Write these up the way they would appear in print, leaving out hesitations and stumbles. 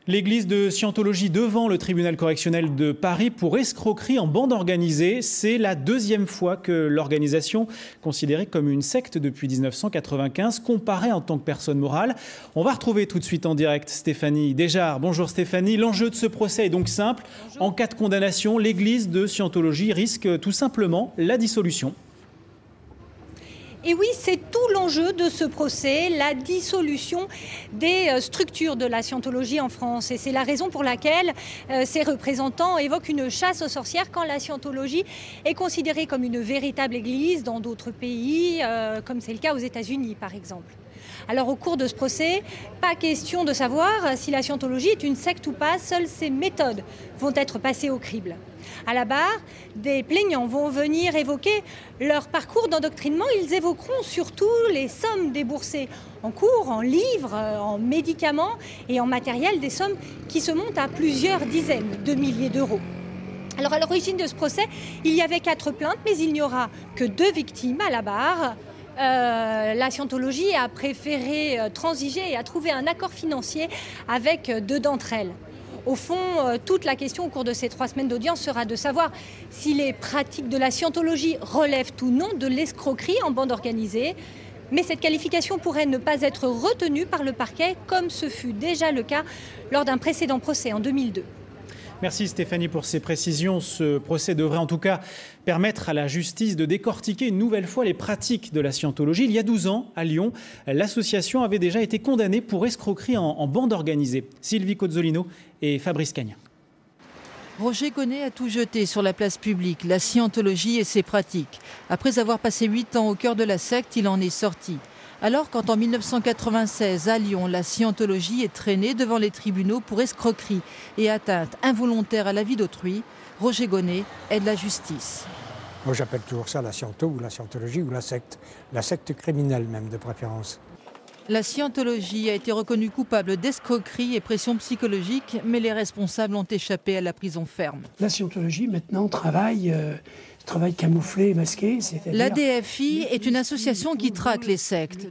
L'église de Scientologie devant le tribunal correctionnel de Paris pour escroquerie en bande organisée. C'est la deuxième fois que l'organisation, considérée comme une secte depuis 1995, comparaît en tant que personne morale. On va retrouver tout de suite en direct Stéphanie Desjard. Bonjour Stéphanie. L'enjeu de ce procès est donc simple. Bonjour. En cas de condamnation, l'église de Scientologie risque tout simplement la dissolution. Et oui, c'est tout l'enjeu de ce procès, la dissolution des structures de la Scientologie en France. Et c'est la raison pour laquelle ces représentants évoquent une chasse aux sorcières quand la Scientologie est considérée comme une véritable église dans d'autres pays, comme c'est le cas aux États-Unis par exemple. Alors au cours de ce procès, pas question de savoir si la Scientologie est une secte ou pas, seules ses méthodes vont être passées au crible. À la barre, des plaignants vont venir évoquer leur parcours d'endoctrinement. Ils évoqueront surtout les sommes déboursées en cours, en livres, en médicaments et en matériel, des sommes qui se montent à plusieurs dizaines de milliers d'euros. Alors à l'origine de ce procès, il y avait 4 plaintes, mais il n'y aura que 2 victimes à la barre. La Scientologie a préféré transiger et a trouvé un accord financier avec 2 d'entre elles. Au fond, toute la question au cours de ces 3 semaines d'audience sera de savoir si les pratiques de la Scientologie relèvent ou non de l'escroquerie en bande organisée. Mais cette qualification pourrait ne pas être retenue par le parquet, comme ce fut déjà le cas lors d'un précédent procès en 2002. Merci Stéphanie pour ces précisions. Ce procès devrait en tout cas permettre à la justice de décortiquer une nouvelle fois les pratiques de la Scientologie. Il y a 12 ans, à Lyon, l'association avait déjà été condamnée pour escroquerie en bande organisée. Sylvie Cozzolino et Fabrice Cagnin. Roger Gonnet a tout jeté sur la place publique, la Scientologie et ses pratiques. Après avoir passé 8 ans au cœur de la secte, il en est sorti. Alors quand en 1996, à Lyon, la Scientologie est traînée devant les tribunaux pour escroquerie et atteinte involontaire à la vie d'autrui, Roger Gonnet aide la justice. Moi j'appelle toujours ça la Sciento ou la Scientologie ou la secte criminelle même de préférence. La Scientologie a été reconnue coupable d'escroquerie et pression psychologique, mais les responsables ont échappé à la prison ferme. La Scientologie maintenant travaille camouflé et masqué. La DFI est une association qui traque les sectes.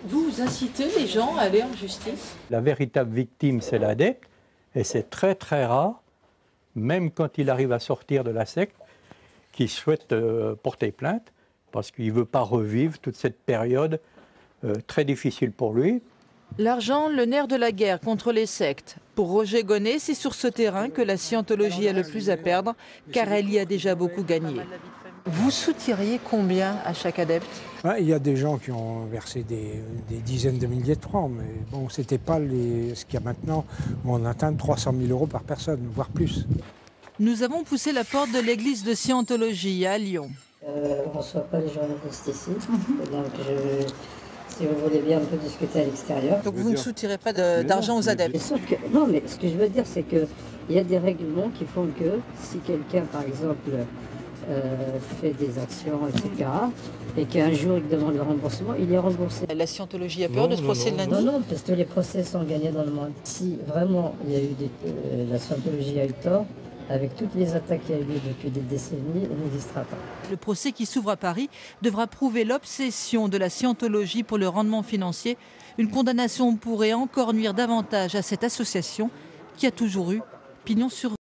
Vous incitez les gens à aller en justice? La véritable victime, c'est l'adepte, et c'est très très rare, même quand il arrive à sortir de la secte, qu'il souhaite porter plainte, parce qu'il ne veut pas revivre toute cette période très difficile pour lui. L'argent, le nerf de la guerre contre les sectes. Pour Roger Gonnet, c'est sur ce terrain que la Scientologie a le plus à perdre, car elle y a déjà beaucoup gagné. Vous soutiriez combien à chaque adepte? Il y a des gens qui ont versé des dizaines de milliers de francs, mais bon, c'était pas ce qu'il y a maintenant, où on atteint 300 000 euros par personne, voire plus. Nous avons poussé la porte de l'église de Scientologie à Lyon. On ne reçoit pas les journalistes ici, donc si vous voulez bien, on peut discuter à l'extérieur. Donc vous ne soutirez pas d'argent aux adeptes? Non, mais ce que je veux dire, c'est qu'il y a des règlements qui font que si quelqu'un, par exemple, fait des actions, etc., et qu'un jour il demande le remboursement, il est remboursé. La Scientologie a peur de ce procès de lundi? Non, parce que les procès sont gagnés dans le monde. Si vraiment il y a eu la Scientologie a eu tort, avec toutes les attaques qu'il y a eu depuis des décennies, elle n'existera pas. Le procès qui s'ouvre à Paris devra prouver l'obsession de la Scientologie pour le rendement financier. Une condamnation pourrait encore nuire davantage à cette association qui a toujours eu pignon sur rue.